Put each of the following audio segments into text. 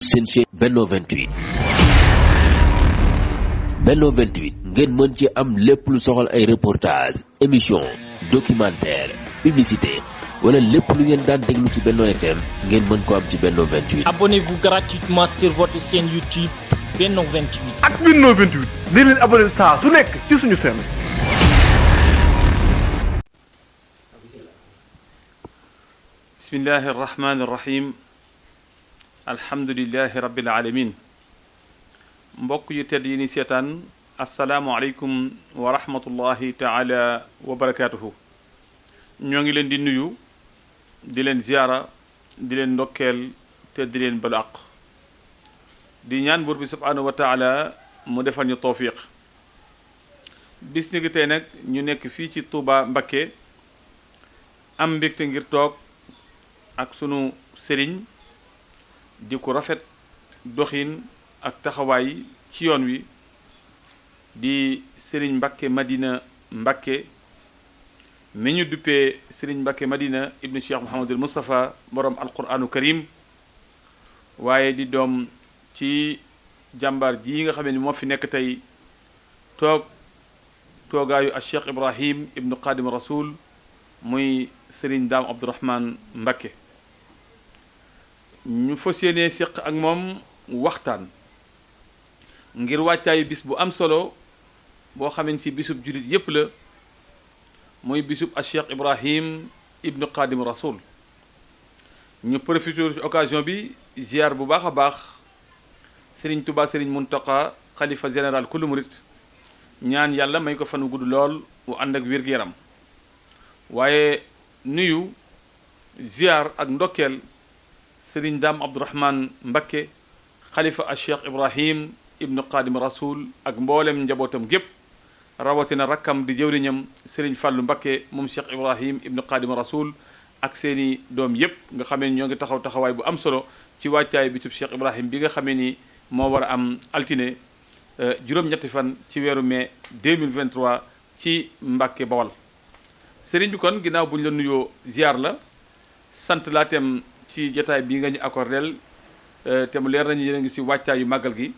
seen chaîne Benno 28 Benno 28 ngeen mën ci am lépp lu soxal ay reportage émission documentaire publicité wala lépp lu ngeen daan déglu ci Benno FM ngeen mën ko am ci Benno 28. Abonnez-vous gratuitement sur votre chaîne YouTube Benno 28. ak Benno 28 di leen abonné saa su nekk ci suñu chaîne. bismillahi irrahmani irrahim alhamdulilahi rabbil alamin mbokk yu tedd yi ni seetaan asalaamualeykum wa rahmatullahi taala wa barakaatuhu ñoo ngi leen di nuyu di leen ziyaara di leen ndokkeel te di leen balu àq di ñaan buur bi subhaanahu wa taala mu defal ñu tawfiq bis ni ki tey nag ñu nekk fii ci Touba Mbakke am mbégte ngir toog ak sunu sëriñ di ko rafet doxin ak taxawaay ci yoon wi di sëriñ Mbakke Madina Mbakke mi ñu duppee sëriñ Mbakke Madina ibnu Cheikh Mouhamadul Moustapha borom alquranu karim waaye di doom ci jàmbaar ji nga xam ne moo fi nekk tey toogaayu a Cheikh Ibrahim ibnu Qadim Rasoul muy sëriñ Daam Abdourahman Mbakke ñu fas yéene séq ak moom waxtaan ngir wàccaayu bis bu am solo boo xamee ci bisub jullit yépp la muy bisub a Cheikh Ibrahim ibnu Qadim Rasoul ñu profité ci occasion bi ziar bu baax a baax Serigne Touba Serigne Mountakha xalifa général kullu murit ñaan yàlla may ko fan wu gudd lool wu ànd ak wér-gu-yaram waaye nuyu ziar ak ndokkeel Serigne Dame Abdourahman Mbakke xalifa a Cheikh Ibrahim ibnu Qadim Rasoul ak mboolem njabootam gépp rawatina rakkam di jëwriñam Serigne Fàllu Mbakke moom Cheikh Ibrahim ibnu Qadim Rasoul ak seeni doom yépp nga xamee ni ñoo ngi taxaw taxawaay bu am solo ci wàccaay bitub Cheikh Ibrahim bi nga xamee ni moo war a am altine juróom-ñetti fan ci weeru mai 2023 ci Mbakke Bawal Serigne bi kon ginnaaw bu ñu la nuyoo ziar la sant laa tem ci jataay bii nga ñu accordel te mu leer nañu yéen a ngi si wàccaayu màggal gi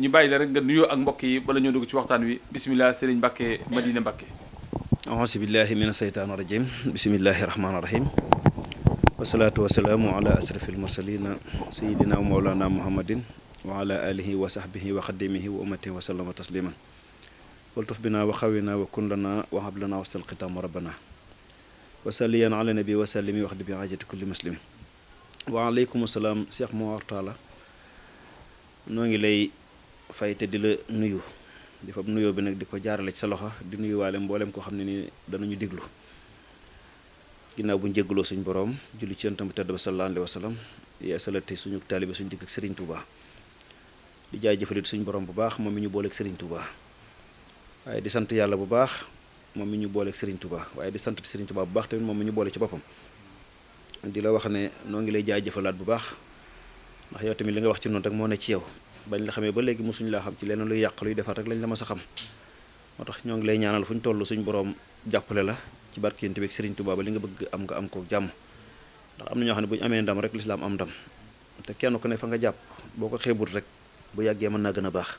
ñu bàyyi la rek nga nuyoo ak mbokk yi bala ñoo dugg ci waxtaan wi bisimilah Serigne Mbakke Madina Mbakke auzu billahi min asheytaani rajim bismillahi rahmaani rahim wasalaatu wasalaamu ala asrafil mursalina sayidina wa mawlana muhammadin wa ala alihi wa sahbihi wa xadimihi wa ummatihi wa sallama tasliman waltuf bina wa xawina wa kun lana wa hab lana wastal xitaam rabbana wa salliyan ala nabi wa sallimi wax di bi hajati kulli muslim waaleykum salaam Cheikh Mor Talla noo ngi lay fay te di la nuyu di fab nuyoo bi nag di ko jaarale ci sa loxo di nuyu waale mboolem koo xam ne ni danañu diglu ginnaaw bu ñu jéggaloo suñu boroom julli ci yonent bi tedd ba sallallahu alayhi wa sallam yaa salati suñu taalibe suñu digg ak Serigne Touba di jaay jëfalit suñu borom bu baax moom mi ñu booleeg Serigne Touba waaye di sant yàlla bu baax moom mi ñu booleeg Serigne Touba waaye di sant Serigne Touba bu baax tamit moom mi ñu boole ci boppam di la wax ne noo ngi lay jaay jëfalaat bu baax ndax yow tamit li nga wax ci noonu rek moo ne ci yow bañ la xamee ba léegi mosuñu laa xam ci leneen luy yàq luy defar rek lañ la mas a xam moo tax ñoo ngi lay ñaanal fu ñu toll suñu borom jàppale la ci barke Yonent bi ak Serigne Touba ba li nga bëgg am nga am ko jàmm ndax am na ñoo xam ne bu ñu amee ndam rek lislaam am ndam te kenn ku ne fa nga jàpp boo ko xeebut rek bu yàggee mën naa gën a baax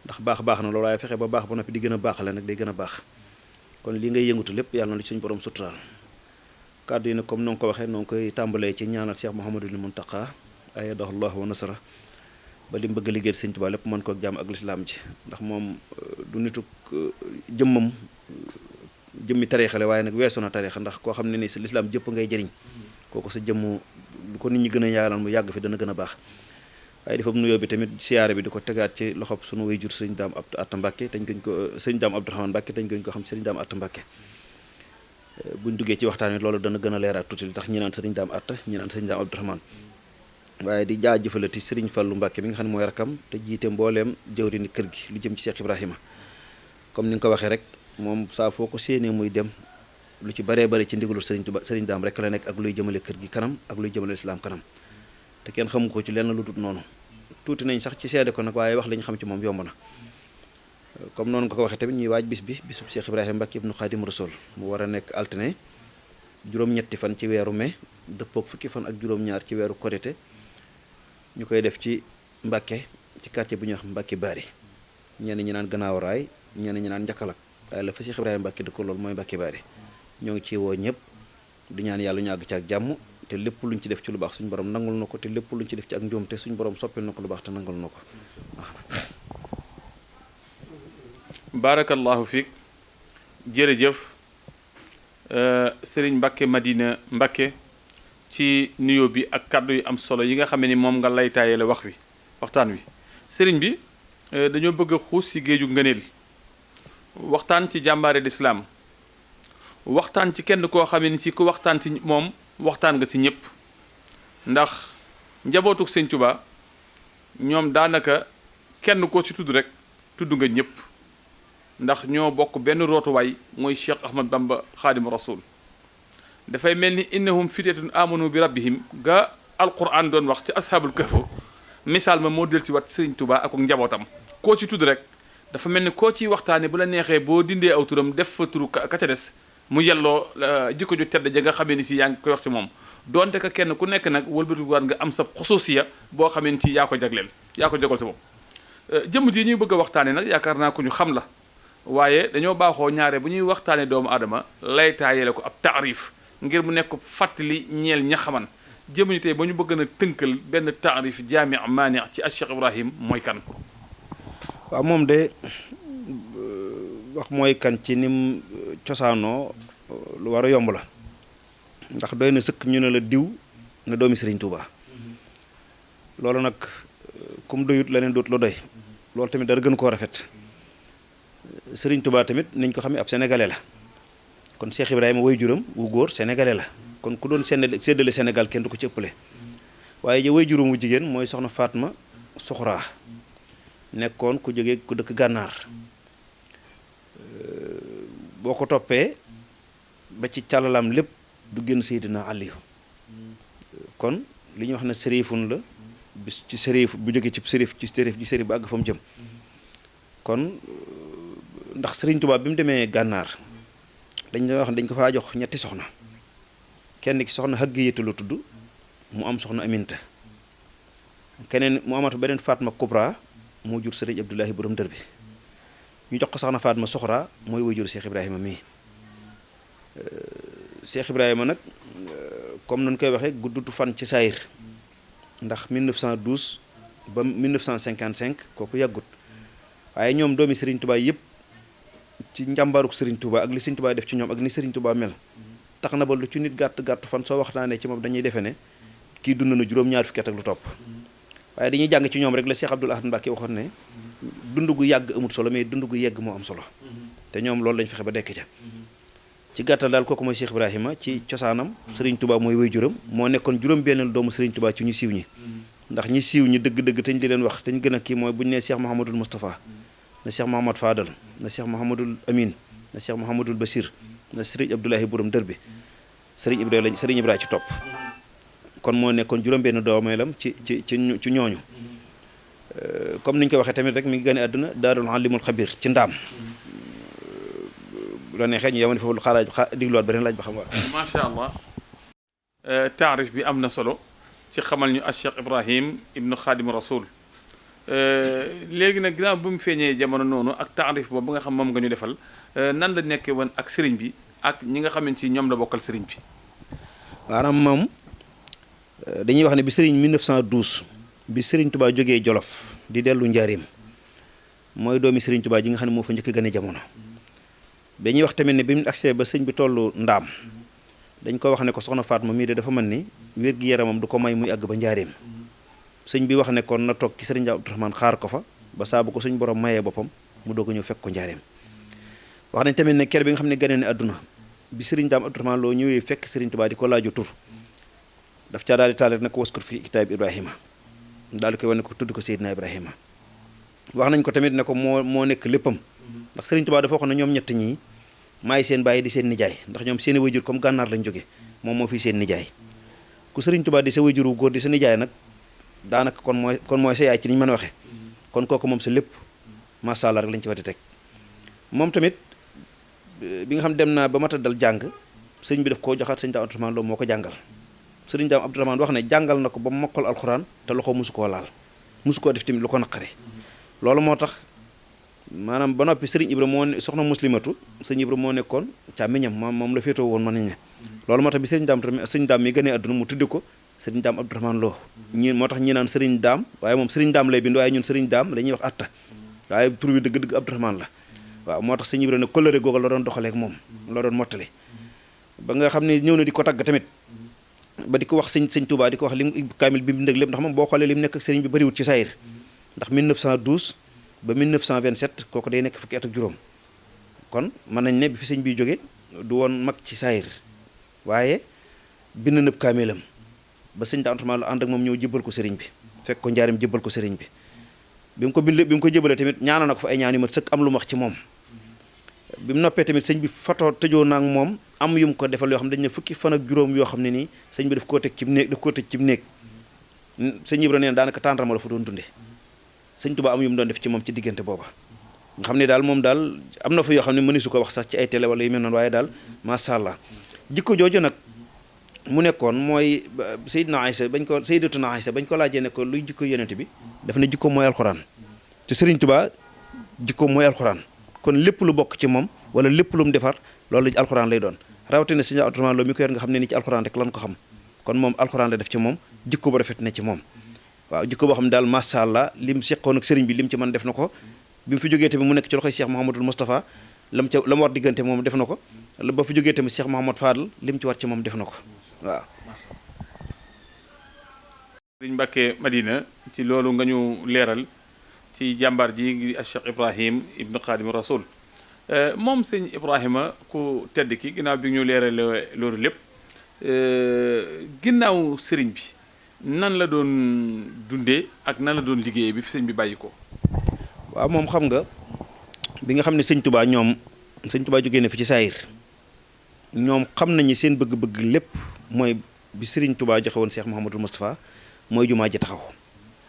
ndax baax na loolu waaye fexe ba baax ba noppi di gën a baaxale nag day gën a baax kon lii ngay yëngutu lépp yàlla na ci suñu borom suturaal kàddu yi nag comme noo ko waxee noo ngi koy tàmbalee ci ñaanal Cheikh Mouhamadul Mountakha ayadahu llahu wa nasara ba li mu bëgg a liggéey Sëñ Tuubaa lépp mën ko jàmm ak lislaam ji ndax moom du nituk jëmmam jëmmi tariixale waaye nag weesu na tariixa ndax koo xam ne ni sa lislaam jëpp ngay jëriñ kooku sa jëmm lu ko nit ñi gën a yaalan mu yàgg fi dana gën a baax waaye dafa nuyoo bi tamit siyaare bi di ko tegaat ci loxob sunu way jur Sëriñ Daam Atta Mbàkke dañ gën ko Sëriñ Daam Abdourahmane Mbàkke dañ gën ko xam Sëriñ Daam Atta Mbàkke buñ duggee ci waxtaan wi loolu dana gën a leeraat tuuti li tax ñi naan Sëriñ Daam Atta ñi naan Sëriñ Daam Abdourahmane waaye di jaajëfalati Sëriñ Fallu Mbàkke mi nga xam ne mooy rakam te jiite mbooleem jëwriñu kër gi lu jëm ci Cheikh Ibrahima comme ni nga ko waxee rek moom saa foo ko séenee muy dem lu ci baree bari ci ndigalu Sëriñ Tuubaa Sëriñ Daam rek la nekk ak luy jëmale kër gi kanam ak luy jëmale islaam kanam te kenn xamu ko ci lenn lu dul noonu tuuti nañ sax ci seede ko nag waaye wax li ñu xam ci moom yomb na comme noonu nga ko waxee tamit ñuy waaj bis bi bisub Cheikh Ibrahima Mbacke ibnu Khadim Rasoul mu war a nekk altine juróom-ñetti fan ci weeru mai dëppook fukki fan ak juróom-ñaar ci weeru korité ñu koy def ci Mbàkke ci quartier bu ñuy wax Mbàkke Bari ñenn ñi naan Gannaaw Raay ñenn ñi naan Njakkalak waaye la fa Cheikh Ibrahima Mbàkke dëkk loolu mooy Mbàkke Bari ñoo ngi ci woo ñëpp di ñaan yàlla ñu àgg ci ak jàmm te lépp luñ ci def ci lu baax suñu borom nangul na ko te lépp luñ ci def ci ak njuum te suñu borom soppil na ko lu baax te nangul na ko. barakallahu fiik jërëjëf Serigne Mbacke Madina Mbacke ci nuyoo bi ak kàddu yu am solo yi nga xam ni moom nga laytaaye la waxtaan wi Serigne bi dañoo bëgg a xuus ci géeju ngëneel waxtaan ci jàmbaare lislaam waxtaan ci kenn koo xam ne ci ku waxtaan ci moom waxtaan nga ci ñëpp ndax njabootuk Sëñ Tuubaa ñoom daanaka kenn koo ci tudd rek tudd nga ñëpp ndax ñoo bokk benn rootuwaay mooy Cheikh Ahmad Bamba Xaadimu Rasuul dafay mel ni innahum fityatun amanu bi rabbihim ga alquran doon wax ci ashaabul kahf misaal ma moo del ci wat Sëriñ Tuubaa ak njabootam koo ci tudd rek dafa mel ni koo ciy waxtaane bu la neexee boo dindee aw turam def fa turu ka ca des mu yelloo jikko ju tedd ja nga xamee ni si yaa ngi koy wax ci moom donte ka kenn ku nekk nag wëlbatikuwaat nga am sa xusuusiya boo xamee ni ci yaa ko jagleel yaa ko jagal sa bopp jëmm ji ñuy bëgg a waxtaane nag yaakaar naa ko ñu xam la waaye dañoo baaxoo ñaare bu ñuy waxtaane doomu aadama lay taayele ko ab taarif ngir mu nekk fàttali ñeel ña xaman jëmm ji tey ba ñu bëgg na tënkal benn taarif jaami maani ci Cheikh Ibrahim mooy kan. waaw moom de wax mooy kan ci nim cosaanoo lu war a yomb la ndax doy na sëkk ñu ne la diw na doomi Serigne Touba loolu nag comme doyut leneen doot la doy loolu tamit dara gën koo rafet Serigne Touba tamit niñ ko xamee ab sénégalais la kon Cheikh Ibrahima waajuram wu góor sénégalais la kon ku doon séddale Sénégal kenn du ko ci ëppale waaye waajuram wu jigéen mooy soxna Fatma Soxra nekkoon ku jógee ku dëkk Gànnaar boo ko toppee ba ci càllalaam lépp du génn Seydina Aliyu kon li ñuy wax ne sërifun la bis ci sërif bu jógee ci sërif ci sërif ba àgg fa mu jëm kon ndax Serigne Touba bi mu demee Gànnaar dañ ko faa jox ñetti soxna kenn ki soxna Hagiyatu la tudd mu am soxna Aminta keneen mu amatu beneen Fatma Kubra moo jur Serigne Abdoulahi borom dër bi ñu jox ko soxna Fatma Soxra mooy waajur Cheikh Ibrahima mii Cheikh Ibrahima nag comme nañu koy waxee guddutu fan ci saayir ndax 1912 ba 1955 kooku yàggut waaye ñoom doomi Serigne Touba yëpp ci njàmbaaruk Serigne Touba ak li Serigne Touba def ci ñoom ak ni Serigne Touba mel tax na ba lu ci nit gàtt fan soo waxtaanee ci moom dañuy defe ne kii dund na juróom-ñaar fukki at ak lu topp waaye dañuy jàng ci ñoom rek la Cheikh Abdoul Ahad Mbacké waxoon ne dund gu yàgg amut solo mais dund gu yegg moo am solo te ñoom loolu lañ fexe ba dekk ca ci gàttal daal kooku mooy Cheikh Ibrahima ci cosaanam Serigne Touba mooy waajuram moo nekkoon juróom-benn doomu Serigne Touba ci ñu siiw ñi ndax ñi siiw ñi dëgg-dëgg te ñu di leen wax te ñu gën a kii mooy bu ñu nee Cheikh Mouhamadul Moustapha na Cheikh Mouhamad Fadal na Cheikh Mouhamadul Amin na Cheikh Mouhamadul Basir na Serigne Abdoulahi borom dër bi Serigne Ibrahima ci topp kon moo nekkoon juróom-benn doomeelam ci ñooñu comme ni ñu ko waxee tamit rek mi ngi gane àdduna Daarul Alimul Xabir ci ndaam bu la neexee ñu yemani foofu xaaraaj digluwaat beneen laaj ba xam nga. macha allah taarif bi am na solo ci xamal ñu Cheikh Ibrahim ibnu Xaadimu Rasul léegi nag ginnaaw bu mu feeñee jamono noonu ak taarif boobu nga xam moom nga ñu defal nan la nekkee woon ak sëriñ bi ak ñi nga xamante ni ñoom la bokkal sëriñ bi. maanaam moom dañuy wax ne bi sëriñ 1912 bi sëriñ Touba jógee Jolof di dellu Njaaréem mooy doomi sëriñ Touba ji nga xam ne moo fa njëkk gane jamono. dañuy wax tamit ne bi mu agsee ba sëñ bi tollu ndaam dañ ko wax ne ko soxna Fatma mii de dafa mën ni wér gi yaramam du ko may muy àgg ba Njaaréem sëñ bi wax ne kon na toog ci sëriñ Abdourahmane xaar ko fa ba saa bu ko suñ borom mayee boppam mu doog a ñëw fekk ko Njaaréem wax nañ tamit ne ker bi nga xam ne gane ne àdduna bi sëriñ Daam Abdourahmane loo ñëwee fekk sëriñ Touba di ko laaju tur daf caa daal di taal rek ne ko waskur fi kitaab Ibrahima daal di koy wane ko tudd ko Seydina Ibrahima wax nañ ko tamit ne ko moo nekk léppam ndax sëriñ Touba dafa waxoon ne ñoom ñett ñii maay seen bàyyi di seen nijaay ndax ñoom seeni wayjur comme gànnaar lañ jóge moom moo fi seen nijaay ku sëriñ Touba di sa wayjur wu góor di sa nijaay nag daanaka kon mooy sa yaay ci ni ñu mën a waxee kon kooku moom sa lépp macha allah rek lañ ci war di teg moom tamit bi nga xam dem naa ba mata dal jàng sëñ bi daf koo joxaat sëñ Daam Abdourahmane Lo moo ko jàngal sëriñ Daam Abdourahmane wax ne jàngal na ko ba mokkal alxuraan te loxo mosu koo laal mosu koo def tamit lu ko naqari loolu moo tax maanaam ba noppi sëriñ Ibra moo ne soxna muslimatu sëriñ Ibra moo nekkoon càmmiñam moom la féetoo woon mën nañ ne loolu moo tax bi sëriñ Daam mi gënee àdduna mu tuddi ko sëriñ Daam Abdourahmane Lo ñi moo tax ñi naan sëriñ Daam waaye moom sëriñ Daam lay bind waaye ñun sëriñ Daam la ñuy wax atta waaye tur bi dëgg-dëgg Abdourahmane la waaw moo tax sëriñ Ibra ne kóllëre googu la doon doxaleek moom la doon mottali ba nga xam ne ñëw na di ko tagg tamit ba di ko wax sëñ Touba di ko wax lim kaamil bi mu ndëg lépp ndax moom boo xoolee li mu nekk ak sëriñ bi bëriwut ci saayir ndax 1912 ba 1927 kooku day nekk fukki at ak juróom kon mën nañ ne bi fi sëñ bi jóge du woon mag ci saayir waaye bind nëb kaamilam ba sëñ Daam Abdourahmane Lo ànd ak moom ñëw jébbal ko sëriñ bi fekk ko njaarim jébbal ko sëriñ bi bi mu ko bind bi mu ko jébbalee tamit ñaanal na ko fa ay ñaan yu mat sëkk am lu mu wax ci moom bi mu noppee tamit sëñ bi fatoo tëjoo naag moom am yu mu ko defal yoo xam ne dañ ne fukki fan ak juróom yoo xam ne nii sëñ bi daf koo teg ci néeg daf koo tëj ci néeg sëñ Ibra neen daanaka tàndarma la fa doon dunde sëñ Tuubaa am yu mu doon def ci moom ci diggante booba nga xam ne daal moom daal am na fa yoo xam ne mëni su ko wax sax ci ay télé wala yu mel noonu waaye daal macha allah jikko jooju nag mu nekkoon mooy Sayyidatuna Aysa bañ ko laajee ne ko luy jikko yonent bi daf ne jikko mooy alxuraan te sëriñ Tuubaa jikko mooy alxuraan kon lépp lu bokk ci moom wala lépp lu mu defar loolu alxuraan lay doon rawatina sëñ Abdourahmane Lo mi ko yor nga xam ne ni ci alxuraan rek lan ko xam kon moom alxuraan la def ci moom jikko bu rafet ne ci moom waaw jikko boo xam ne daal macha allah lim seqoon ak sëriñ bi lim ci mën def na ko bi mu fi jógee tamit mu nekk ci loxoy Cheikh Mouhamadul Moustapha la mu war diggante moom def na ko ba fi jógee tamit Cheikh Mouhamad Fadal lim ci war ci moom def na ko waaw. sëriñ Mbàkke Madina ci loolu nga ñu leeral ci jàmbaar ji ngi Cheikh Ibrahim ibnu Xaadim Rasul moom sëñ Ibrahima ku tedd ki ginnaaw bi ñu leeral loolu lépp ginnaaw sëriñ bi nan la doon dundee ak nan la doon liggéeyee bi fi sëñ bi bàyyi ko. waaw moom xam nga bi nga xam ne sëñ Touba jógee na fi ci saayir ñoom xam nañu seen bëgg-bëgg lépp mooy bi sëriñ Touba joxe woon Cheikh Mouhamadul Moustapha mooy jumaa ji taxaw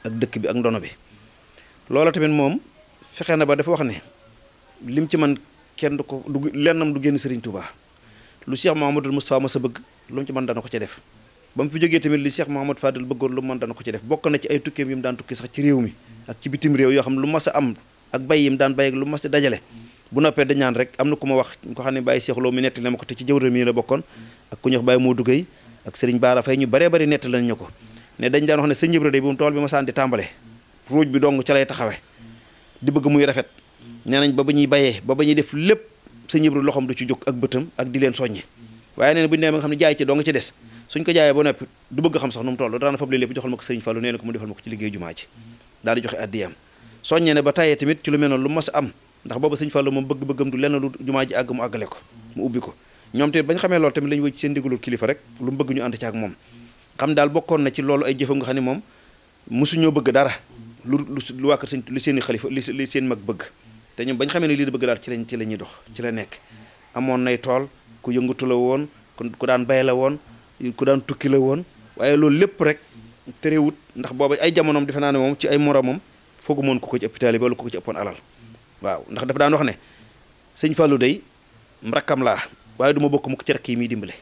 ak dëkk bi ak ndono bi loola tamit moom fexe na ba dafa wax ne lim ci man kenn du ko du lennam du génn sëriñ Touba lu Cheikh Mouhamadul Moustapha ma sa bëgg lu mu ci mën dana ko ca def ba mu fi jógee tamit li Cheikh Mouhamad Fadel bëggoon lu mu mën dana ko ci def bokk na ci ay tukkeem yi mu daan tukki sax ci réew mi ak ci bitim réew yoo xam ne lu mas a am ak bay yi mu daan bay ak lu mas a dajale bu noppee dañ ñaan rek am na ku ma wax ko xam ne Baye Cheikh Lo mi nettali na ma ko te ci jëwram yi la bokkoon ak ku ñuy wax Baye Modou Gueye ak Serigne Bara Faye ñu baree bari nettali nañ ñu ko ne dañ daan wax ne sëñ Ibra de bu mu tool bi ma saan di tàmbale ruuj bi dong ca lay taxawe di bëgg muy rafet nee nañ ba ñuy bayee ba ñuy def lépp sëñ Ibra loxoom du ci jóg ak bëtam ak di leen soññi waaye nee na bu ñu nee ba nga xam ne jaay ci doo nga ci des suñ ko jaayee ba noppi du bëgg xam sax nu mu toll daana fab lépp joxal ma ko sëriñ Fallou nee na ko mu defal ma ko ci liggéey jumaa ji daal di joxe addiyam soññee ne ba tàyyee tamit ci lu mel noonu lu mas a am ndax booba sëriñ Fallou moom bëgg-bëggam du lenn lu jumaa ji àgg mu àggale ko mu ubbi ko ñoom tamit bañ xamee loolu tamit la ñu wëcc seen ndigalul kilifa rek lu mu bëgg ñu ànd ci ak moom xam daal bokkoon na ci loolu ay jëfam nga xam ne moom mosuñoo bëgg dara lu waa kër sëñ li seen i xalifa li seen mag bëgg te ñoom bañ xamee ne lii da bëgg daal ci la ñuy dox ci la nekk amoon nay tool ku yëngatu la woon ku daan bay la woon ku daan tukki la woon waaye loolu lépp rek terewut ndax booba ay jamonoom defe naa ne moom ci ay moromam foogu moon ku ko ci hôpital yi wala ku ko ci ëppoon alal waaw ndax dafa daan wax ne sëñ Fallou day rakkam laa waaye du ma bokk mukk ci rakk yi muy dimbale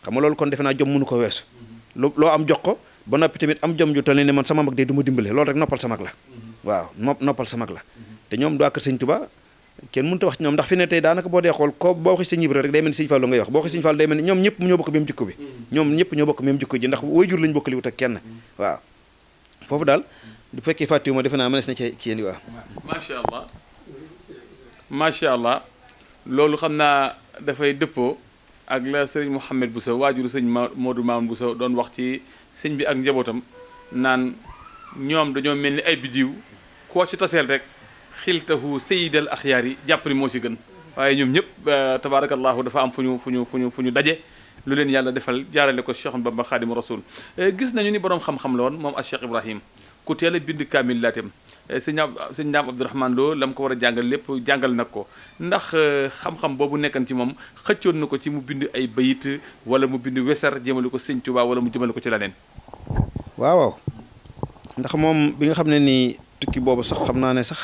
xam nga loolu kon defe naa jom mënu ko weesu loo am jox ko ba noppi tamit am jom ju toll ne man sama mag day du ma dimbale loolu rek noppal sa mag la waaw noppal sa mag la te ñoom du ak sëñ Touba kenn mënut a wax ci ñoom ndax fi ne tey daanaka boo dee xool ko boo waxee sëñ Ibra rek day mel ni sëñ Fallou ngay wax boo waxee sëñ Fallou day mel ni ñoom ñëpp ñoo bokk même jikko bi ñoom ñëpp ñoo bokk même jikko ji ndax waajur lañu bokk li wut ak kenn waaw foofu daal bu fekkee fàttiwu ma defe naa mënees na ci yéen yi waaw macha allah loolu xam naa dafay dëppoo ak la sëriñ Mouhamed Bousso waajuru sëñ Modou Mamoun Bousso doon wax ci sëñ bi ak njabootam naan ñoom dañoo mel ni ay bidiw koo ci taseel rek xiltahu sayidal axyaar yi jàpp ni moo ci gën waaye ñoom ñëpp tabarakallahu dafa am fu ñu daje lu leen yàlla defal jaarale ko Cheikh Bamba Xaadimu Rasul gis nañu ni boroom xam-xam la woon moom ak Cheikh Ibrahim ku teel a bind kaamil laatem sëñ Daam Abdourahmane Lo la mu ko war a jàngal lépp jàngal nag ko ndax xam-xam boobu nekkan ci moom xëccoon na ko ci mu bind ay bayit wala mu bind wesar jëmale ko sëñ Tuubaa wala mu jëmale ko ci leneen waaw ndax moom bi nga xam ne nii tukki boobu sax xam naa ne sax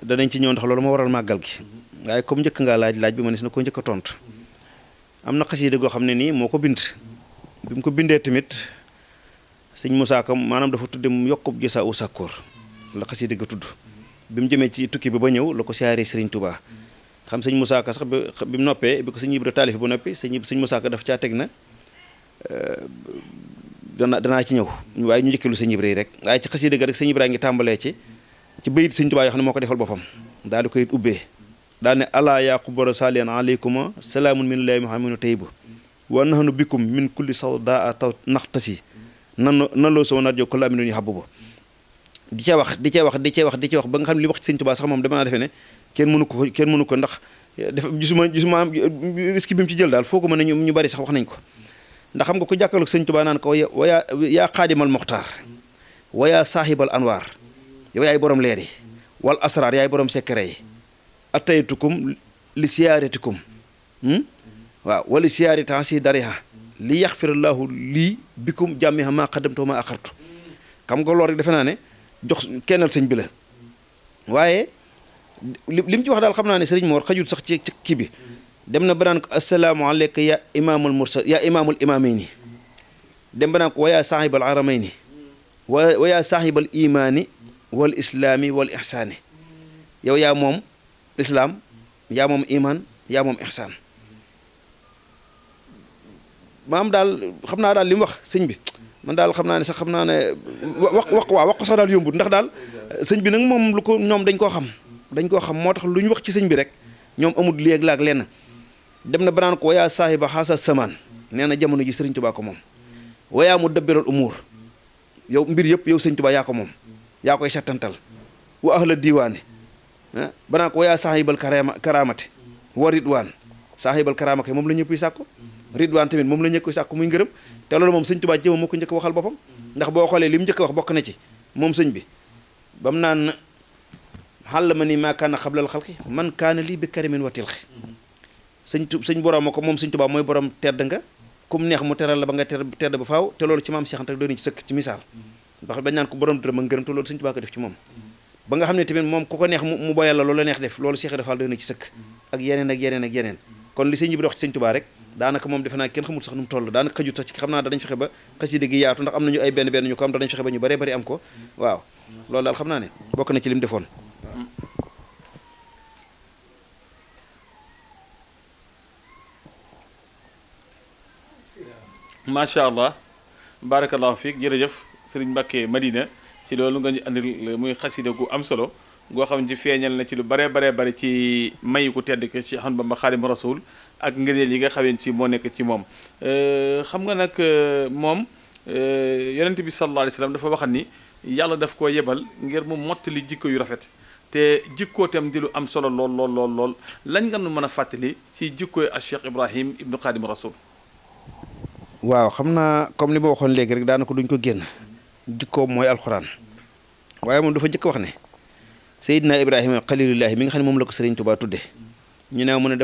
danañ ci ñëw ndax loolu moo waral màggal gi waaye comme njëkk ngaa laaj bi ma ne si na ko njëkk a tontu am na xasiida goo xam ne nii moo ko bind bi mu ko bindee tamit sëñ Moussa Ka maanaam dafa tudde mu yokkub gisa u sàkkoor la xasida ga tudd bi mu jëmee ci tukki bi ba ñëw la ko siyaaree Sëriñ Touba xam sëñ Moussa Ka sax bi mu noppee bi ko sëñ Ibra taalif bu noppi sëñ Moussa Ka daf caa teg na danaa ci ñëw waaye ñu njëkkeelu sëñ Ibra yi rek waaye ci xasida ga rek sëñ Ibra ngi tàmbalee ci bayit sëñ Touba yoo xam ne moo ko defal boppam daal di koy ubbee daal ne alaa yaa xubara salian alaykuma salaamun minallahi muhammadun tayyibu wa nahnu bikum min kulli sawdaa taw naxtasi nan loo soo naat jo ko la aminun yu xabuba di ca wax ba nga xam ne li wax ci sëñ Touba sax moom dama naa defe ne kenn mënu ko ndax def gisuma risque bi mu ci jël daal foo ko mën a ñu bari sax wax nañ ko ndax xam nga ko jàkkaarloog sëñ Touba naan ko yaa xaadimal moxtaar wa yaa saahibal anwaar yow yaay borom leer yi wal asraar yaay borom secret yi ataytukum li siyaaratikum waaw wala siyaari tansi dariha li yaxfirallahu lii bikum jàmmiha maa xaddamtu ma axartu xam nga loolu rek defe naa ne jox kennal sëñ bi la waaye li mu ci wax daal xam naa ne sëriñ Mor xajul sax ci kii bi dem na ba naan ko assalaamu aleyka ya imaamul mursal ya imaamul imaamayni dem ba naan ko wa yaa saahibal aramayni wa yaa saahibal imaani wal islaami wal ihsaani yow yaa moom islaam yaa moom imaan yaa moom ihsaan maam daal xam naa daal li mu wax sëñ bi man daal xam naa ne sax xam naa ne wax ko sax daal yombut ndax daal sëñ bi nag moom lu ko ñoom dañ koo xam moo tax lu ñu wax ci sëñ bi rek ñoom amul léeg laak lenn dem na banaan ko wayaa saahiba xaasa samaan nee na jamono ji sëriñ Tuubaa ko moom wayaa mu dabbiral umuur yow mbir yëpp yow sëriñ Tuubaa yaa ko moom yaa koy settantal wa ahla diiwaane banaan ko wayaa saahibal karaamate wa ridwaan saahibal karaama kay moom la ñëpp yi sàkku ridwaan tamit moom la ñëpp yi sàkku muy ngërëm te loolu moom sëñ Tuubaa jëma moo ko njëkk waxal boppam ndax boo xoolee li mu njëkk wax bokk na ci moom sëñ bi ba mu naan xàll ni maa kaana xablal xalqi man kaana lii bi karimin wa tilxi sëñ borom ko moom sëñ Tuubaa mooy borom tedd nga kum neex mu teral la ba nga tedd ba faaw te loolu ci maam Cheikh Anta doon ci sëkk ci misaal ndax dañ naan ko borom dërëm ak ngërëm te loolu sëñ Tuubaa ko def ci moom ba nga xam ne tamit moom ku ko neex mu boyal la loolu la neex def loolu Cheikh Ibra Fall doon ci sëkk ak yeneen kon li sëñ bi wax ci sëñ Tuubaa rek daanaka moom defe naa kenn xamul sax nu mu toll daanaka xajut sax ci xam naa danañ fexe ba xasida gi yaatu ndax am nañu ay benn ñu ko am danañ fexe ba ñu bare bari am ko waaw loolu daal xam naa ne bokk na ci lim defoon macha allah barakallahu fiik jërëjëf sëriñ Mbàkke Madina ci loolu nga ñu andil muy xasida gu am solo goo xam ne feeñal na ci lu bare ci mayu ku tedd ke ci Ahmadu Bamba Xaadimu Rasuul ak ngëneel yi nga xamee ci moo nekk ci moom xam nga nag moom yonent bi sallallahu alayhi wa sallam dafa waxal ni yàlla daf koo yebal ngir mu mottali jikko yu rafet te jikkootam di lu am solo lool lañ nga nu mën a fàttali ci jikkooy ak Cheikh Ibrahim ibnu Xaadimu Rasuul waaw xam naa comme li ma waxoon léegi rek daanaka duñ ko génn jikkoom mooy alxuraan waaye moom dafa njëkk wax ne Seydina Ibrahima xalilullahi mi nga xam ne moom la ko Sëriñ Tuubaa tudde ñu ne mu ne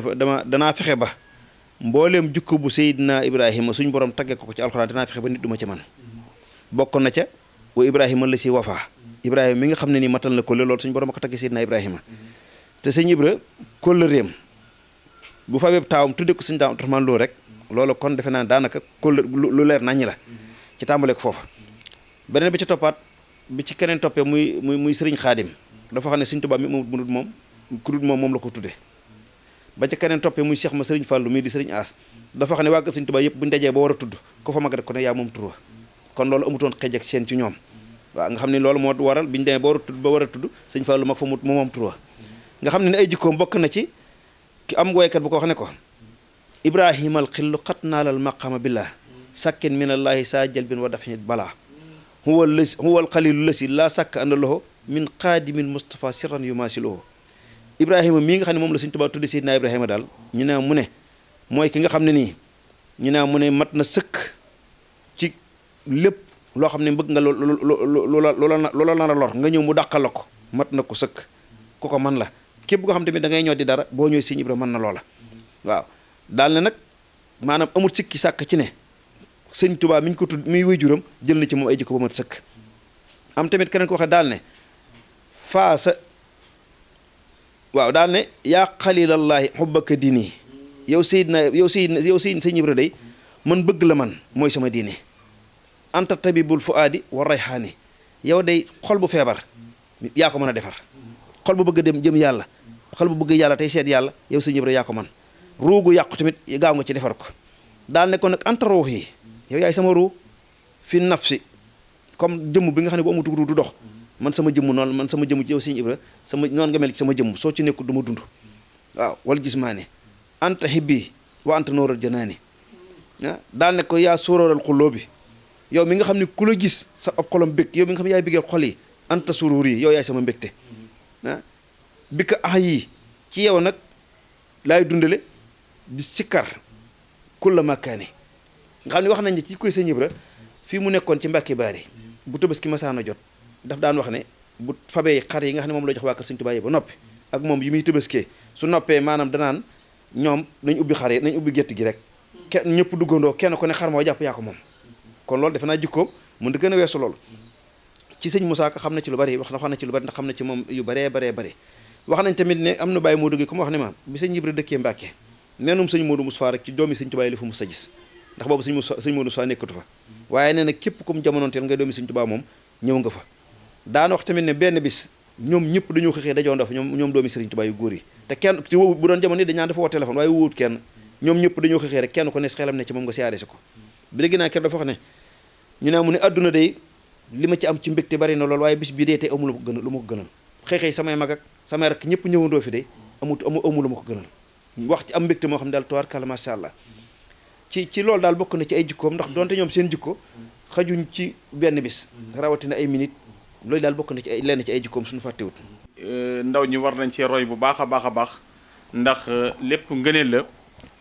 danaa fexe ba mbooleem jikko bu Seydina Ibrahima suñ borom tagge ko ci alxuraan danaa fexe ba nit duma ca man bokk na ca wa Ibrahima la si wafaa Ibrahima mi nga xam ne nii matal na kóllëre loolu suñ borom a ko tagge Seydina Ibrahima te sëñ Ibra kóllëreem bu fa web taawam tudde ko sëñ Daam Abdourahmane Lo rek loolu kon defe naa daanaka kóllëre lu leer naññi la ci tàmbale ko foofa beneen bi ci toppaat bi ci keneen toppee muy sëriñ Xaadim dafa xam ne sëñ Tuubaa mi moom ku dul moom la ko tudde ba ca keneen toppee muy Cheikh ma sëriñ Fàllu mii di sëriñ As dafa xam ne waa sëñ Tuubaa yëpp buñu dajee ba war a tudd ko fa mag rek ko ne yaa moom tur wa kon loolu amutoon xej ak seen ci ñoom waaw nga xam ne loolu moo waral biñu demee ba war a tudd sëñ Fàllu mag fa mu moom tur wa nga xam ne ay jikkoom bokk na ci ki am woykat bu ko wax ne ko ibrahimal xillu xat naalal maqama billah sakkin minallaahi saa jalbin wa dafin balaa huwal xalilu lasi laa sàkk ànd loxo min xaadimil Mustafa sirran yu maasiloho Ibrahima mii nga xam ne moom la Sëñ Tuubaa tudde Seydina Ibrahima daal ñu ne mu ne mooy ki nga xam ne nii ñu ne mu ne mat na sëkk ci lépp loo xam ne bëgg nga loola nar a lor nga ñëw mu dàqal la ko mat na ko sëkk ku ko man la képp koo xam tamit da ngay ñoo di dara boo ñëwee Sëñ Ibrahima mën na loola waaw daal ne nag maanaam amul sikki sàkk ci ne Sëñ Tuubaa mi ñu ko tudd muy waajuram jël na ci moom ay jikko ba mat sëkk am tamit keneen ko waxee daal ne faasa waaw daal ne yaa xalilallaahi xubbaka dini yow Sëñ Ibra day man bëgg la man mooy sama diine anta tabibul fuaadi wa rayhaani yow day xol bu feebar yaa ko mën a defar xol bu bëgg a dem jëm yàlla xol bu bëgg yàlla tey seet yàlla yow Sëñ Ibra yaa ko man ruugu yàqu tamit gaaw nga ci defar ko daal ne ko nag anta ruux yi yow yaay sama ruu fi nafsi comme jëmm bi nga xam ne bu amatu ruu du dox man sama jëmm noonu man sama jëmm ci yow Sëñ Ibra sama noonu nga mel ci sama jëmm soo ci nekkul du ma dund waaw wala jismaani anta hibbi wa anta nooral janaani daal ne ko yaa sóoróoral xulloo bi yow mi nga xam ne ku la gis sa ab xolam bég yow mi nga xam ne yaay bëggee xol yi anta suruur yi yow yaay sama mbégte bi ka ax yii ci yow nag laay dundale di sikkar kulla makkaani nga xam ne wax nañ ne ci koy Sëñ Ibra fii mu nekkoon ci Mbàkke Baari bu Tabaski masaana jot daf daan wax ne bu fabee xar yi nga xam ne moom la jox waa kër Sëñ Tuubaa yi ba noppi ak moom yi muy Tabaskee su noppee maanaam danaan ñoom nañ ubbi xar yi nañ ubbi gétt gi rek kenn ñëpp duggandoo kenn ko ne xar moo jàpp yaa ko moom kon loolu defe naa jikkoom mun di gën a weesu loolu ci Sëñ Musaa Ka xam na ci lu bari wax na ci lu bari ndax xam na ci moom yu baree bari wax nañ tamit ne am na bàyyi moo dëgg comme wax ne ma bi Sëñ Ibra dëkkee Mbàkke neenum Sëñ Moodu Mustafaa rek ci doomi Sëñ Tuubaa yi la fu mus a gis ndax boobu Sëñ Moodu Mustafaa nekkatu fa waaye nee na képp comme jamonoonteel ngay doomi Sëñ Tuubaa moom ñëw nga fa daana wax tamit ne benn bis ñoom ñëpp dañoo xëxee dajoo ndaw fa ñoom doomi Sëriñ Tuubaa yu góor yi te kenn ci bu doon jamono yi dañaan dafa woo téléphone waaye wuut kenn ñoom ñëpp dañoo xëxee rek kenn ko ne xelam ne ci moom nga siyaare si ko bi dégg naa kenn dafa wax ne ñu ne mu ne adduna day li ma ci am ci mbégte bari na lool waaye bis bii dee tey amu lu ma ko gënal xëy samay mag ak samay rakk ñëpp ñëwandoo fi de amu lu ma ko gënal wax ci am mbégte moo xam ne daal tubaarkalla masha Allah ci loolu daal bokk na ci ay jikkoom ndax donte ñoom seen jikko xajuñ ci benn bis rawatina ay minute loolu daal bokk na ci ay lenn ci ay jikkoom suñu fàttewut ndaw ñi war nañ cee roy bu baax a baax ndax lépp ngëneel la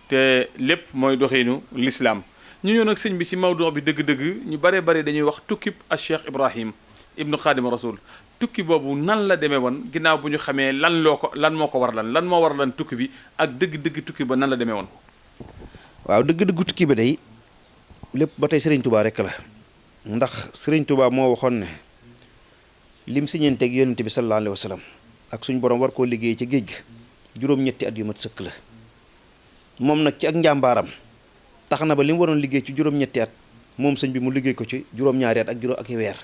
te lépp mooy doxiinu lislaam ñu ñëw nag sëñ bi ci mawdu bi dëgg-dëgg ñu bare dañuy wax tukkib a Cheikh Ibrahim ibnu Xaadim Rasul tukki boobu nan la demee woon ginnaaw bu ñu xamee lan moo ko war lan moo war lan tukki bi ak dëgg-dëgg tukki ba nan la demee woon waaw dëgg-dëgg tukki bi day lépp ba tey Serigne Touba rek la ndax Serigne Touba moo waxoon ne lim siñeenteeg yonente bi sallallahu alayhi wa sallam ak suñu borom war koo liggéey ci géej gi juróom-ñetti at yu mat sëkk la moom nag ci ak njàmbaaram tax na ba li mu waroon liggéey ci juróom-ñetti at moom sëñ bi mu liggéey ko ci juróom-ñaari at ak juróom ak weer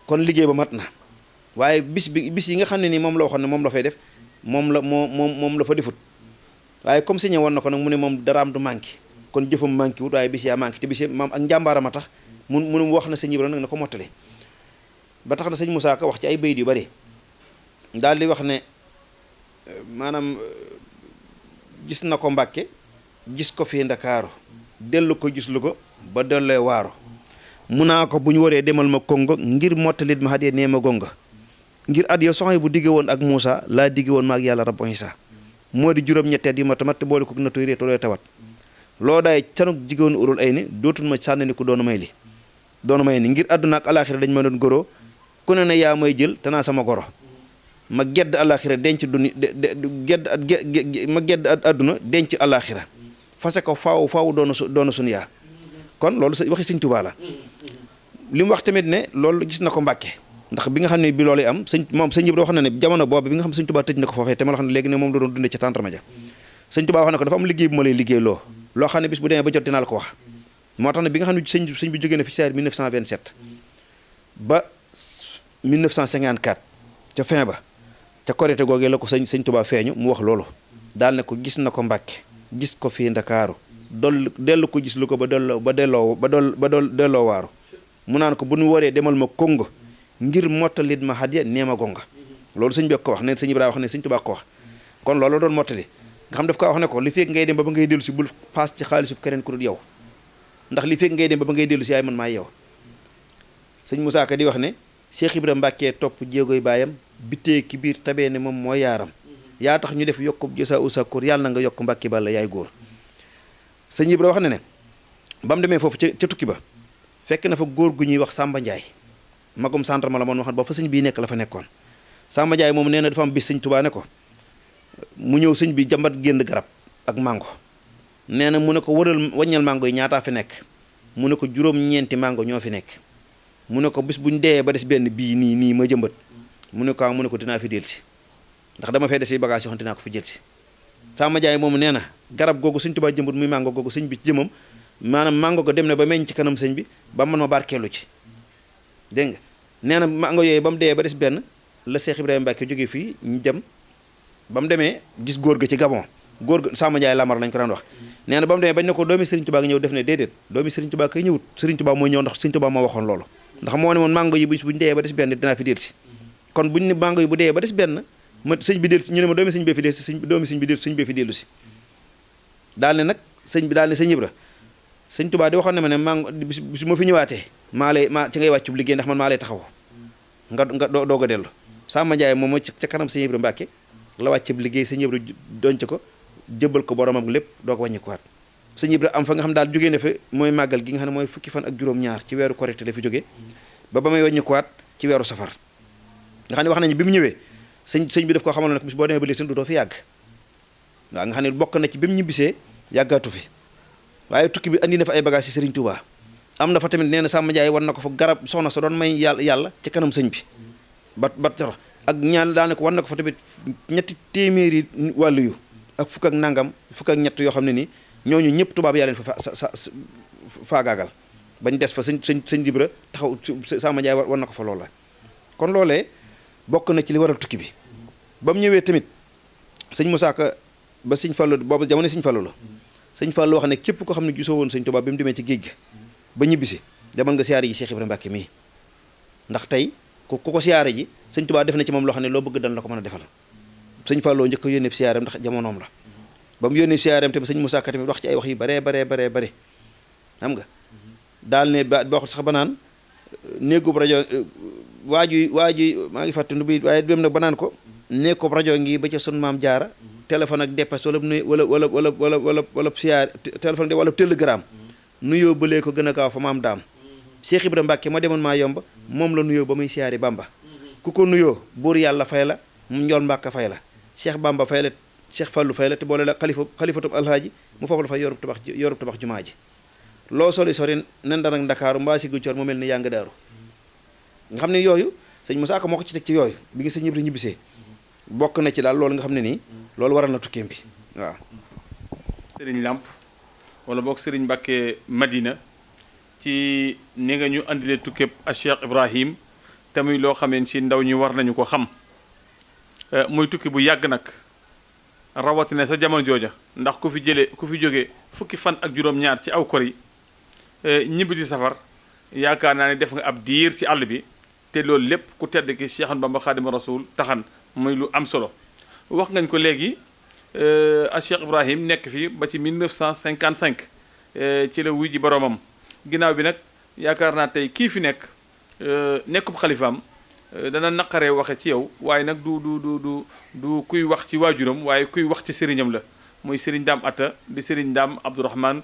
kon liggéey ba mat na waaye bis yi nga xam ne nii moom la waxoon ne moom la fay def moom la fa defut waaye comme signé woon na ko nag mu ne moom daraam du manqué kon jëfam manqué wut waaye bis yaa manqué te bis yi maam ak njàmbaaram a tax mu wax na sëñ Ibra nag na ko mottali ba tax na sëñ Musaa Ka wax ci ay bayit yu bari daal di wax ne maanaam gis na ko Mbàkke gis ko fii Ndakaaru dellu ko gis lu ko ba dellee waaru mu naa ko bu ñu waree demal ma Kongo ngir mottalit ma xadee nee ma gonga ngir at yow soxna bu digge woon ak Muusa laa digge woon ma ak yàlla rabbu Isaa moo di juróom-ñetteet yu ma tamat boole ko na tuy réetolooy tawat loo daay canuk jigéen urul ay ni dootul ma sànni ni ku doonu may ni ngir àdduna ak alaxira dañ ma doon goroo ku ne yaa may jël te naa sama goro ma gedd alaxira denc àdduna denc alaxira fase ko faaw doona sunu yaa kon loolu waxi Sëñ Tuubaa la li mu wax tamit ne loolu gis na ko Mbàkke ndax bi nga xam ne bi loolu am Sëñ Ibra wax na ne jamono boobu bi nga xam ne Sëñ Tuubaa tëj na ko foofee te ma la xam ne léegi ne moom la doon dundee ci tàntarma ja Sëñ Tuubaa wax na ko dafa am liggéey bu ma lay liggéey loo xam ne bis bu demee ba jot dinaa la ko wax moo tax ne bi nga xam ne sëñ bi jógee na fi ci 1927 ba 1954 ca fin ba ca Korité googee la ko sëñ Tuubaa feeñu mu wax loolu daal ne ko gis na ko Mbàkke gis ko fii Ndakaaru dellu ko gis lu ko ba delloo waaru mu naan ko bu ñu waree demal ma Kongo ngir mottalit ma hadiya nee ma gonga loolu sëñ bi ko wax ne sëñ Ibrahima wax ne sëñ Tuubaa ko wax kon loolu doon mottali nga xam daf ko wax ne ko li fekk ngay dem ba ngay dellu si bul paas ci xaalisu keneen ku dul yow ndax li fekk ngay dem ba ngay dellu si yaay man maay yow sëñ Musaa Ka di wax ne Cheikh Ibra Mbàkke topp jéegoy baayam bitee ki biir tabee ne moom mooy yaaram yaa tax ñu def yokkub jësa usakur yàlla na nga yokk Mbàkke balla yaay góor sëñ Ibra wax ne ba mu demee foofu ca tukki ba fekk na fa góor gu ñuy wax Samba Ndiaye magum centrema la moon wax ba fa sëñ bii nekk la fa nekkoon Samba Ndiaye moom nee na dafa am bis sëñ Tuubaa ne ko mu ñëw sëñ bi jambat génn garab ak mango nee na mu ne ko waññal mango yi ñaataa fi nekk mu ne ko juróom-ñeenti mango ñoo fi nekk mu ne ko bis buñ dee ba des benn bii nii ma jëmbat mu ne ko dinaa fi del si ndax dama fee des yi bagage yoo xam dinaa ko fi jël si Samba Ndiaye moomu nee na garab googu sëñ Tuubaa jëmbut muy mango googu sëñ bi ci jëmam maanaam mango ko dem na ba meññ ci kanam sëñ bi ba man ma barkeelu ci dégg nga nee na mango yooyu ba mu dee ba des benn la Cheikh Ibrahima Mbacke jógee fii ñu dem ba mu demee gis góor ga ci Gabon góor ga Samba Ndiaye Lamar lañ ko daan wax nee na ba mu demee bañ ne ko doomi Serigne Touba nga ñëw def ne déedéet doomi Serigne Touba kay ñëwut Serigne Touba mooy ñëw ndax Serigne Touba moo waxoon loolu ndax moo ne moon mango yi buñ dee ba des benn dinaa fi del si kon buñ ne mango yi bu dee ba des benn ma sëñ bi del si ñu ne ma doomi sëñ bee fi del si doomi sëñ bi del sëñ bee fi dellu si daal ne nag sëñ bi daal ne sëñ Ibra sëñ Touba di waxoon ne ma ne mango bis ma fi ñëwaatee maa ci ngay wàccub liggéey ndax man maa lay taxaw nga doog a dellu Samba Ndiaye moom moo ca kanam sëñ Ibra Mbacke la wàccub liggéey sëñ Ibra donc ko jëbbal ko boromam lépp doo ko wàññi ko waat sëñ Ibra am fa nga xam daal jógee ne fa mooy màggal gi nga xam ne mooy fukki fan ak juróom-ñaar ci weeru Korité la fi jógee ba may wàññi ko waat ci weeru safar nga xam ne wax nañu bi mu ñëwee sëñ bi daf koo xamaloon nag bis boo demee ba léegi sëñ doo fi yàgg waaw nga xam ne bokk na ci bi mu ñibbisee yàggaatu fi waaye tukki bi andi na fa ay bagage ci Serigne Touba am na fa tamit nee na Samba Ndiaye war na ko fa garab soxna sa doon may yàlla ci kanam sëñ bi ba ak ñaan daane ko war na ko fa tamit ñetti téeméeri wàllu yu ak fukk ak nangam fukk ak ñett yoo xam ne nii ñooñu ñëpp tubaab yaa leen fa faagaagal bañ des fa sëñ Ibra taxaw Samba Ndiaye war na ko fa loolu la kon loolee bokk na ci li waral tukki bi ba mu ñëwee tamit sëñ Moussa Ka ba sëñ Fallou boobu jamono sëñ Fallou la sëñ Fallou wax ne képp ko xam ne gisoo woon sëñ Tuubaa bi mu demee ci géej gi ba ñibbisi demal nga siyaare ji Cheikh Ibrahima Mbacke mii ndax tey ku ko siyaare ji sëñ Tuubaa def na ci moom loo xam ne loo bëgg dal la ko mën a defal sëñ Fallou njëkk ko yónnee siyaareem ndax jamonoom la ba mu yónnee siyaareem tamit sëñ Moussa Ka tamit wax ci ay wax yu bare xam nga daal ne ba wax sax ba naan néegub rajo waaju maa ngi fàtte nu bi waaye dem na ba naan ko néegub rajo ngi ba ca sun maam jaara téléphone ak dépasse wala siyaare téléphone wala télégramme nuyoo bëlee ko gën a gaaw fa maam daam Cheikh Ibrahima Mbacke ma demoon maa yomba moom la nuyoo ba muy siyaari Bamba ku ko nuyoo buur yàlla fay la mu njool Mbàkke fay la Cheikh Bamba fay la Cheikh Fallou fay la te boole la xalifatub alhaaji mu foofu la fay yorub tabax jumaa ji loo sori nen dara Ndakaaru mbaa si gu coor mu mel ni yaa nga daaru nga xam ne yooyu sëñ Moussa Ka moo ko ci teg ci yooyu bi nga sëñ Ibra ñibbisee bokk na ci daal loolu nga xam ne nii loolu waral na tukkeem bi waaw sëriñ Lamp wala boog sëriñ Mbacke Madina ci ni nga ñu andilee tukkeeb a Cheikh Ibrahim te muy loo xamee ci ndaw ñi war nañu ko xam muy tukki bu yàgg nag rawatina sa jamono jooja ndax ku fi jógee fukki fan ak juróom-ñaar ci aw kor yi ñibbi ci safar yaakaar naa ne def nga ab diir ci àll bi te loolu lépp ku tedd ki Cheikh Bamba Xaadimu Rasuul taxan muy lu am solo wax ngañ ko léegi a Cheikh Ibrahim nekk fi ba ci 1955 ci la wuy ji boroomam ginnaaw bi nag yaakaar naa tey kii fi nekkub xalifaam dana naqaree waxe ci yow waaye nag du kuy wax ci waajuram waaye kuy wax ci sëriñam la muy sëriñ Daam Atta di sëriñ Daam Abdourahman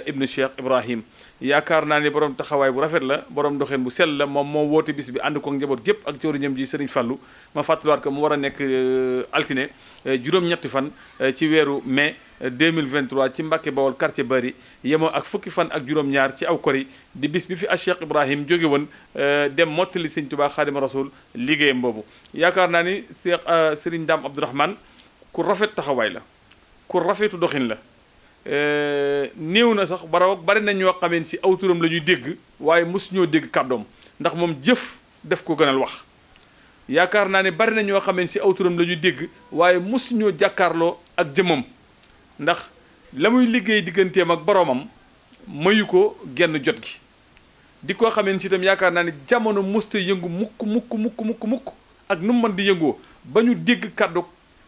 ibnu Cheikh Ibrahim yaakaar naa ne borom taxawaay bu rafet la borom doxeen bu sell la moom moo woote bis bi ànd ko njaboot gépp ak jawriñam ji sëriñ Fallu ma fàttaliwaat ko mu war a nekk altine juróom-ñetti fan ci weeru mai 2023 ci Mbàkke Bawol quartier Bari yemoo ak fukki fan ak juróom-ñaar ci aw kori di bis bi fi a Cheikh Ibrahim jóge woon dem mottali sëñ Tuubaa Xaadimu Rasuul liggéeyam boobu yaakaar naa ni sëriñ Daam Abdourahman ku rafet taxawaay la ku rafetu doxin la néew na sax bari nañ ñoo xameen si aw turam la ñuy dégg waaye mosu ñoo dégg kàddoom ndax moom jëf def ko gënal wax yaakaar naa ne bari na ñoo xameen si aw turam la ñuy dégg waaye mosu ñoo jàkkaarloo ak jëmmam ndax la muy liggéey digganteem ak boroomam mayu ko genn jot gi di koo xameen si itam yaakaar naa ne jamono mosta yëngu mukk ak nu mu mën di yëngoo ba ñu dégg kàddu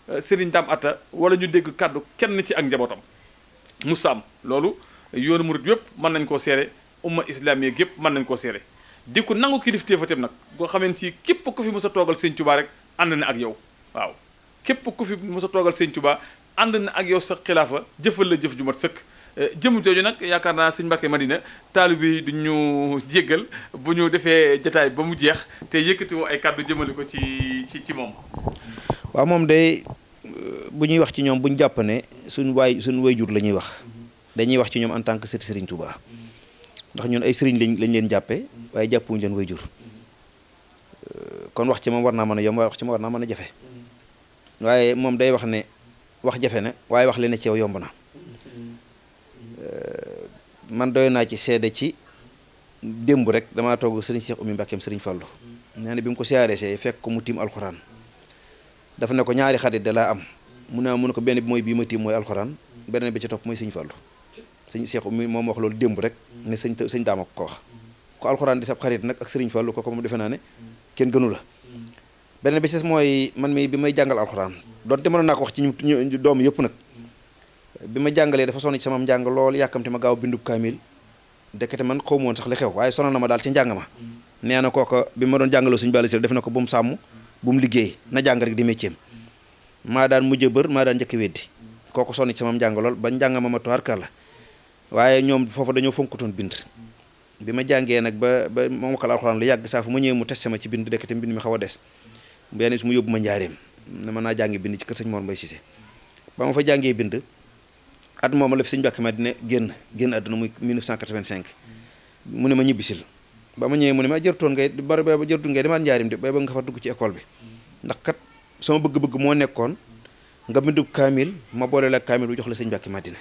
Sëriñ Daam Atta wala ñu dégg kàddu kenn ci ak njabootam musaam loolu yoonu murit yëpp mën nañ koo seere umma islamiya yëpp mën nañ koo seere di ko nangu kilifteefatam nag boo xameen ci képp ku fi mës a toogal Sëñ Tuubaa rek ànd na ak yow waaw képp ku fi mës a toogal Sëñ Tuubaa ànd na ak yow sa xilaafa jëfal la jëf ju mat sëkk jëm jooju nag yaakaar naa sëñ Mbàkke Madina taalu bi du ñu jéggal bu ñu defee jataay ba mu jeex te yëkkatiwoo ay kàddu jëmale ko ci moom. waaw moom day bu ñuy wax ci ñoom bu ñu jàpp ne suñu wayjur la ñuy wax dañuy wax ci ñoom en tant que sëti Sëriñ Touba ndax ñun ay sëriñ lañ leen jàppee waaye jàppuñu leen wayjur kon wax ci moom war naa mën a yomb wax ci moom war naa mën a jafe waaye moom day wax ne wax jafe ne waaye wax li ne ci yow yomb na man doy naa ci seede ci démb rek damaa toog sëriñ Cheikh Oumy Mbackeem sëriñ Fallou nee na bi mu ko siyaaree see fekk ko mu tiim alxuraan dafa ne ko ñaari xarit da laa am mu ne ko benn bi mooy bii ma tiim mooy alxuraan beneen bi ci topp mooy sëñ Fallou sëñ Cheikh Oumy moom wax loolu démb rek ne sëñ daama ko wax ko alxuraan di sab xarit nag ak sëriñ Fallou kooku moom defe naa ne kenn gënu la beneen bi ci mooy man mi bi may jàngal alxuraan donte mënoon naa ko wax ci ñu doom yëpp nag bi ma jàngalee dafa sonn ci sama njàng lool yàkkamte ma gaaw bindub kaamil dekete man xaw ma woon sax li xew waaye sonal na ma daal ci njàng ma nee na kooka bi ma doon jàngaloo suñu bàyyi def na ko bu mu sàmm bu mu liggéey na jàng rek di métier maa daan mujj bër maa daan njëkk weddi kooku sonn ci sama njàng lool ba njàng ma tuwaarkal la waaye ñoom foofu dañoo fonkutoon bind bi ma jàngee nag ba ma mokkal alxuraan lu yàgg saa fu ma ñëwee mu testé ma ci bind dekete mbind mi xaw a des benn su mu yóbbu ma njaareem ne mën naa jàngi bind ci kër sëñ Mor Mbaye Cissé ba ma fa jàngee bind at moom la fi sëñ Mbàkke Madina génn àdduna muy 1985 mu ne ma ñibbisil ba ma ñëwee mu ne ma jërtoon ngay demaat njaarim de bay ba nga fa dugg ci école bi ndax kat sama bëgg-bëgg moo nekkoon nga bindub kaamil ma boole la kaamil bu jox la sëñ Mbàkke Madina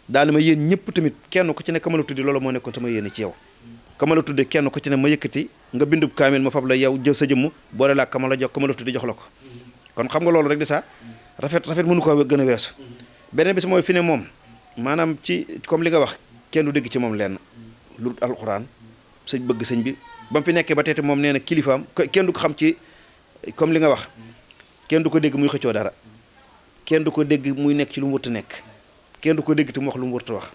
daal ma yéen ñëpp tamit kenn ku ci ne ka ma la tuddi loolu moo nekkoon sama yéene ci yow ka ma la tudde kenn ku ci ne ma yëkkati nga bindub kaamil ma fab la yow jël sa jëmm boole la ka ma la jox ka ma la tuddi jox la ko kon xam nga loolu rek di sa rafet mënu ko gën a weesu beneen bi si mooy fi ne moom maanaam ci comme li nga wax kenn du dégg ci moom lenn lu alxuraan sëñ bëgg sëñ bi ba mu fi nekkee ba teete moom nee na kilifaam kenn du ko xam ci comme li nga wax kenn du ko dégg muy xëccoo dara kenn du ko dégg muy nekk ci lu mu wërta nekk kenn du ko dégg te mu wax lu mu wërta wax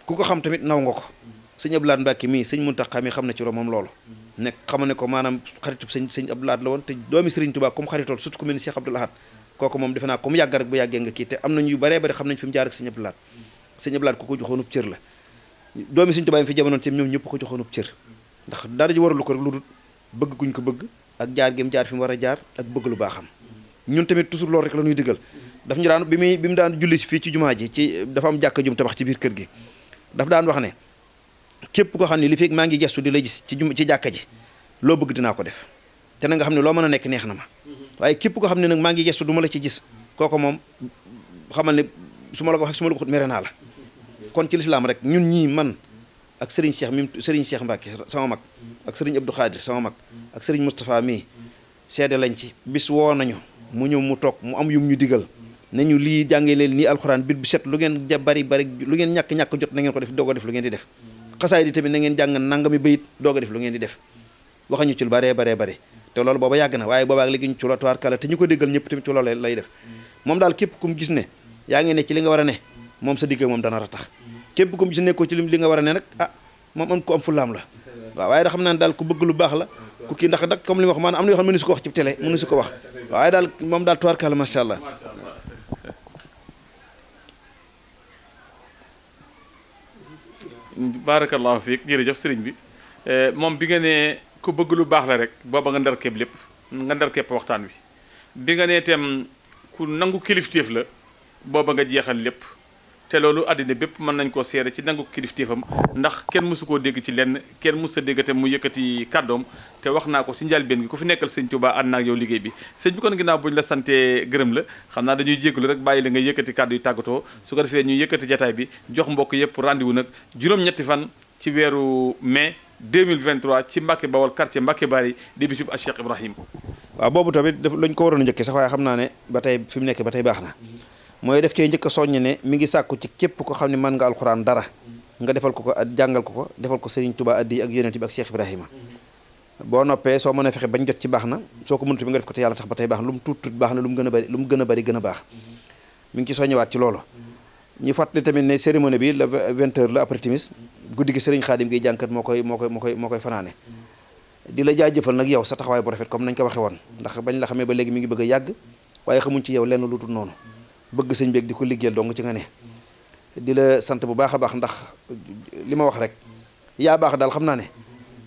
ku ko xam tamit naw nga ko sëñ Abdou Lahad Mbacke mii sëñ Muntaxa mi xam na ci moom loolu nekk xam ne ko maanaam xaritub sëñ Abdou Lahad la woon te doomi Sëriñ Tuubaa comme xaritool surtout ku mel ni Cheikh Abdou Lahad kooku moom defe naa comme yàgg rek bu yàggee nga kii te am nañu yu baree bari xam nañ fi mu jaar ak sëñ Abdou Lahad sëñ Abdou Lahad ku ko joxoonub cër la doomi Sëriñ Tuubaa yi fi jamonoon ci ñoom ñëpp ko joxoonub cër ndax dara ji waralu ko rek lu dul bëgg guñ ko bëgg ak jaar gi mu jaar fi mu war a jaar ak bëgg lu baaxam ñun tamit toujours loolu rek la ñuy digal daf ñu daan bi mu daan julli si fii ci jumaa ji ci dafa am jàkka jum tabax ci biir kër gi daf daan wax ne képp ko xam ne li fekk maa ngi gestu di la gis ci jàkka ji loo bëgg dinaa ko def te na nga xam ne loo mën a nekk neex na ma waaye képp ko xam ne nag maa ngi gestu du ma la ci gis kooku moom xamal ne su ma la ko waxee su ma la ko xut mere naa la kon ci lislaam rek ñun ñii man ak Serigne Cheikh Mbacke sama mag ak Serigne Abdou Khadir sama mag ak Serigne Moustapha mii seede lañ ci bis woo nañu mu ñëw mu toog mu am yum ñu digal ne ñu lii jàngee leen nii alxuraan bit bi set lu ngeen bari lu ngeen ñàkk jot na ngeen ko def doog a def lu ngeen di def xasaay di tamit na ngeen jàng nangami bayit doog a def lu ngeen di def waxañu ci lu baree te loolu booba yàgg na waaye boobaak léegi ñu ci tuwaar kala te ñu ko déggal ñëpp tamit ci loolu lay def moom daal képp ku mu gis ne yaa ngi ne ci li nga war a ne moom sa digg moom dana ratax képp ku mu gis nekkoo ci li nga war a ne nag moom am ko am fullaam la waaw waaye da xam naa ne daal ku bëgg lu baax la ku kii ndax nag comme li ma wax maanaam am na yoo xam ne mënu su ko wax ci télé mënu su ko wax waaye daal moom daal tuwaar kala masha Allah barakallahu fiik jërëjëf sëriñ bi moom bi nga ne ku bëgg lu baax la rek booba nga ndar képp lépp nga ndar képp waxtaan wi bi nga ne itam ku nangu kilifteef la booba nga jeexal lépp te loolu àddina bépp mën nañ koo seere ci nangu kilifteefam ndax kenn mësu koo dégg ci lenn kenn mësu sa dégg te mu yëkkati kàddoom te wax naa ko ci njëlbéen gi ku fi nekkal sëñ Touba ànd naa ak yow liggéey bi sëñ bi kon ginnaaw bu ñu la santee gërëm la xam naa dañuy jégalu rek bàyyi la nga yëkkati kàddu yu tàggatoo su ko defee ñuy yëkkati jataay bi jox mbokk yëpp rendez-vous nag juróom-ñetti fan ci weeru mai 2023 ci Mbacke Bawol quartier Mbacke Bari di bisub a Cheikh Ibrahim. waaw boobu tamit lañ ko waroon a njëkkee sax waaye xam naa ne ba tey fi mu nekk ba tey baax na mooy def cee njëkk a soññ ne mi ngi sàkku ci képp ko xam ne mën nga alxuraan dara nga defal ko jàngal ko defal ko Serigne Touba addi ak yonent bi ak Cheikh Ibrahima boo noppee soo mën a fexe bañ jot ci baax na soo ko mënut bi nga def ko te yàlla tax ba tey baax na lu mu tuut baax na lu mu gën a bari gën a baax mi ngi ci soññewaat ci loolu ñu fàttali tamit ne cérémonie bi la 20h la après timis guddi gi Serigne Khadim Gueye jànkat moo koy fanaane di la jaajëfal nag yow sa taxawaay bu rafet comme nañ ko waxe woon ndax bañ la xamee ba léegi mi ngi bëgg a yàgg waaye xamuñ ci yow lenn lu dul noonu bëgg sëñ beeg di ko liggéeyal dong ci nga ne di la sant bu baax a baax ndax li ma wax rek yaa baax daal xam naa ne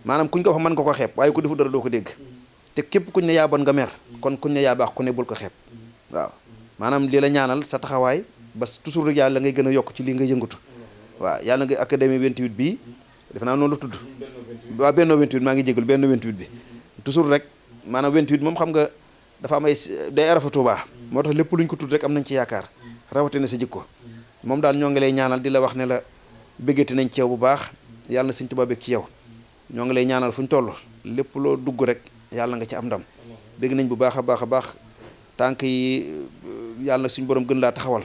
maanaam kuñ ko wax mën nga ko xeeb waaye ku defu dara doo ko dégg te képp kuñ ne yaa bon nga mer kon kuñ ne yaa baax ku ne bul ko xeeb waaw maanaam li la ñaanal sa taxawaay ba toujours rek yàlla ngay gën a yokk ci lii nga yëngatu waaw yàlla nga académie 28 bii def naa noonu la tudd waaw benn 28 maa ngi jégalu benn 28 bi toujours rek maanaam 28 moom xam nga dafa am ay day arafa Tuubaa moo tax lépp luñ ko tudd rek am nañ ci yaakaar rawatina sa jikko moom daal ñoo ngi lay ñaanal di la wax ne la bëggati nañ ci yow bu baax yàlla na Sëñ Tuubaa bëgg ci yow ñoo ngi lay ñaanal fu ñu toll lépp loo dugg rek yàlla nga ci am ndam bëgg nañ bu baax a baax a baax tànk yi yàlla na suñu borom gën laa taxawal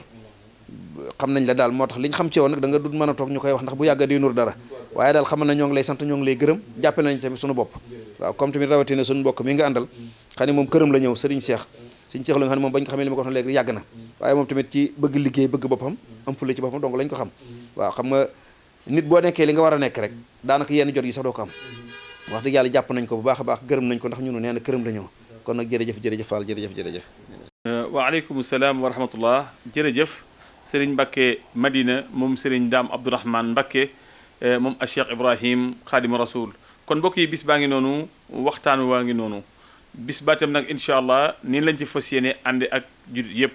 xam nañ la daal moo tax li ñu xam ci yow nag da nga dut mën a toog ñu koy wax ndax bu yàgga di nur dara waaye daal xamal na ñoo ngi lay sant ñoo ngi lay gërëm jàppe nañ tamit suñu bopp waaw comme tamit rawatina suñu mbokk mi nga àndal xam ne moom këram la ñëw Serigne Cheikh la nga xam ne moom bañ ko xamee li ma ko wax léegi yàgg na waaye moom tamit ci bëgg liggéey bëgg boppam am fulla ci boppam donc lañ ko xam waaw xam nga nit boo nekkee li nga war a nekk rek daanaka yenn jot yi sax doo ko am wax dëgg yàlla jàpp nañ ko bu baax a baax gërëm nañ ko ndax ñunu nee na këram la ñëw kon nag jërëjëf Fall jërëjëf waaleykum salaam wa rahmatullah jërëjëf Serigne Mbacké Madina moom Serigne Dame Abdourahmane Mbacké moom a Cheikh Ibrahim Khadim Rasoul kon mbokk yi bis baa ngi noonu waxtaan waa ngi noonu bis baatam nag incha allah nii lañ ci fas yéene ànd ak jullit yépp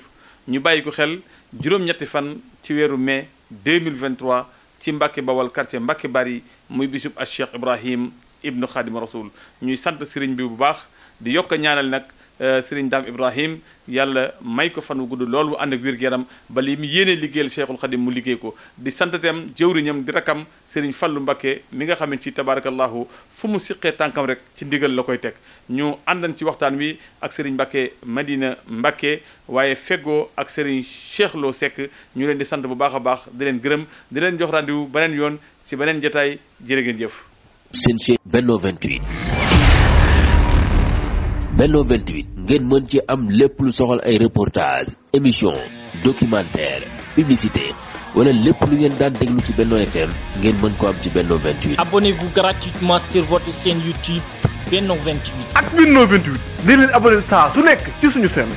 ñu bàyyi ko xel juróom-ñetti fan ci weeru mai 2023 ci Mbacké Bawal quartier Mbacké Bari muy bisub a Cheikh Ibrahim ibnu Khadim Rasoul ñuy sant Serigne bi bu baax di yokk ñaanal nag Serigne Dame Ibrahim yàlla may ko fan wu gudd loolu ànd ak wér-gu-yaram ba li mu yéene liggéeyal Cheikhul Khadim mu liggéey ko di santatem jëwriñam di rakam Serigne Fallou Mbacké mi nga xam ne ci tabarakallahu fu mu siqee tànkam rek ci ndigal la koy teg ñu àndan ci waxtaan wi ak Serigne Mbacké Madina Mbacké waaye feggoo ak Serigne Cheikh Lo Seck ñu leen di sant bu baax a baax di leen gërëm di leen jox rendez-vous beneen yoon ci beneen jotaay jërë ngeen jëf. seen chaîne Benno 28 Benno 28 ngeen mën ci am lépp lu soxal ay reportage émission documentaire publicité wala lépp lu ngeen daan déglu ci Benno FM ngeen mën ko am ci Benno 28. Abonnez-vous gratuitement sur votre chaîne YouTube Benno 28. ak Benno 28 dee leen abonné saa su nekk ci suñu chaîne.